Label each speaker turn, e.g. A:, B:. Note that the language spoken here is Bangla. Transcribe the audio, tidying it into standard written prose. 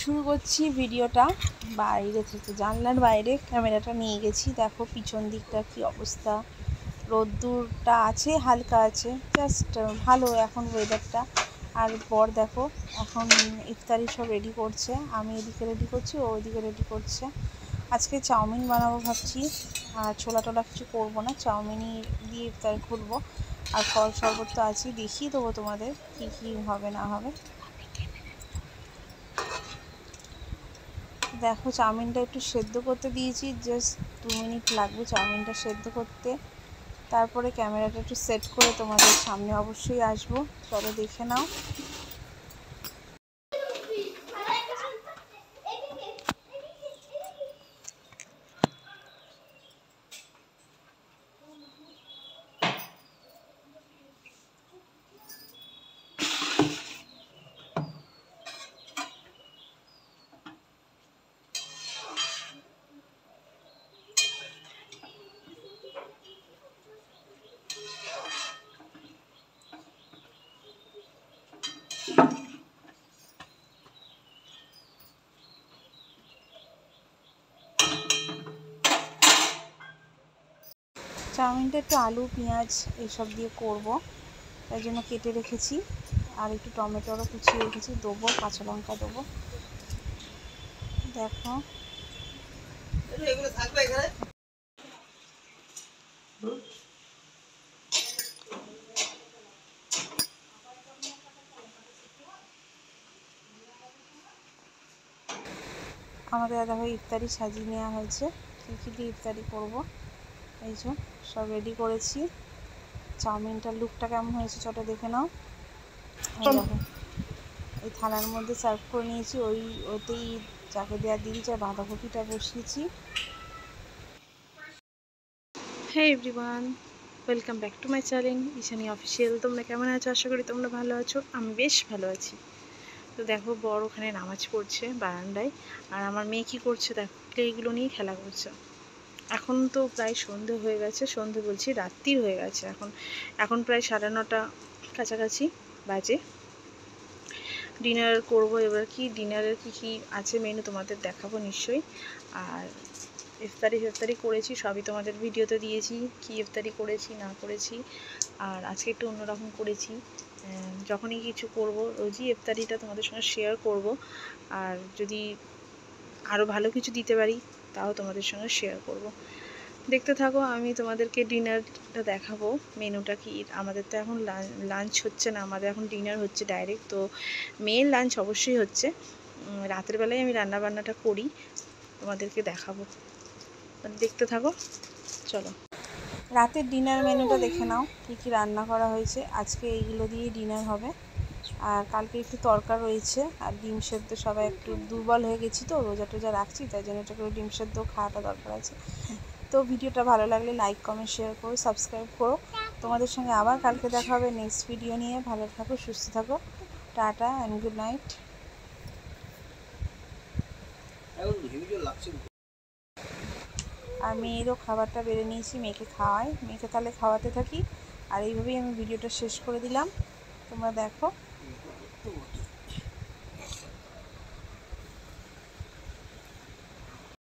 A: শুরু করছি ভিডিওটা বাইরে থেকে, জানলার বাইরে ক্যামেরাটা নিয়ে গেছি। দেখো পিছন দিকটা কি অবস্থা, রোদ্দুরটা আছে, হালকা আছে, জাস্ট ভালো এখন ওয়েদারটা। আর পর দেখো এখন ইফতারি সব রেডি করছে, আমি এদিকে রেডি করছি, ও ওইদিকে রেডি করছে। আজকে চাউমিন বানাবো ভাবছি, আর ছোলা টোলা কিছু করবো না, চাউমিনই দিয়ে ইফতার খুলবো। আর ফল শরবত তো আছেই, দেখিয়ে দেবো তোমাদের কী কী হবে না হবে। দেখো চাউমিনটা একটু সেদ্ধ করতে দিয়েছি, জাস্ট 2 মিনিট লাগবে চাউমিনটা সেদ্ধ করতে। তারপরে ক্যামেরাটা একটু সেট করে তোমাদের সামনে অবশ্যই আসবো, চলো দেখে নাও। চাউমিনটা একটু আলু পেঁয়াজ এইসব দিয়ে করব, তাই জন্য কেটে রেখেছি। আর একটু টমেটোরও কুচিয়ে রেখেছি, দেবো, কাঁচা লঙ্কা দেবো। দেখো আমাদের দাদাভাই ইফতারি সাজিয়ে নেওয়া হয়েছে, কী কী দিয়ে ইফতারি করবো। এই যে সব রেডি করেছি। চাউমিনটার লুকটা কেমন হয়েছে চটা দেখে নাও। দেখো এই থালার মধ্যে সার্ভ করে নিয়েছি, ওতেই যাকে দেওয়া দিয়েছি, আর বাঁধাকপিটা বসিয়েছি। হ্যাঁ everyone, welcome back to my channel Ishani official. তোমরা কেমন আছো? আশা করি তোমরা ভালো আছো, আমি বেশ ভালো আছি। তো দেখো বড় ওখানে নামাজ পড়ছে বারান্দায়, আর আমার মেয়ে কী করছে দেখো, এইগুলো নিয়ে খেলা করছে। এখন তো প্রায় সন্ধে হয়ে গেছে, সন্ধে বলছি রাত্রির হয়ে গেছে, এখন প্রায় 9:30 কাছাকাছি বাজে। ডিনার করব এবার, কি ডিনারের কী আছে মেনু তোমাদের দেখাবো নিশ্চয়ই। আর ইফতারি করেছি, সবই তোমাদের ভিডিওতে দিয়েছি, কি ইফতারি করেছি না করেছি। আর আজকে একটু অন্যরকম করেছি, যখনই কিছু করব রোজই ইফতারিটা তোমাদের সঙ্গে শেয়ার করব। আর যদি আরও ভালো কিছু দিতে পারি তাও তোমাদের সঙ্গে শেয়ার করব। দেখতে থাকো, আমি তোমাদেরকে ডিনারটা দেখাবো মেনুটা কি। আমাদের তো এখন লাঞ্চ হচ্ছে না, আমাদের এখন ডিনার হচ্ছে ডাইরেক্ট। তো মেয়ের লাঞ্চ অবশ্যই হচ্ছে, রাতের বেলায় আমি রান্নাবান্নাটা করি, তোমাদেরকে দেখাবো, দেখতে থাকো চলো। রাতের ডিনার মেনুটা দেখে নাও, কী কী রান্না করা হয়েছে। আজকে এইগুলো দিয়ে ডিনার হবে, আর কালকে একটু তরকা রয়েছে, আর ডিম সেদ্ধ। সবাই একটু দুর্বল হয়ে গেছি তো, রোজা টোজা রাখছি, তাই জন্য এটা করে ডিম সেদ্ধ খাওয়াটা দরকার আছে। তো ভিডিওটা ভালো লাগলে লাইক কমেন্ট শেয়ার করো, সাবস্ক্রাইব করো। তোমাদের সঙ্গে আবার কালকে দেখা হবে নেক্সট ভিডিও নিয়ে। ভালো থাকো, সুস্থ থাকো, টাটা অ্যান্ড গুড নাইট। আর মেয়েরও খাবারটা বেড়ে নিয়েছি, মেয়েকে খাওয়াই, মেয়েকে তাহলে খাওয়াতে থাকি। আর এইভাবেই আমি ভিডিওটা শেষ করে দিলাম, তোমরা দেখো।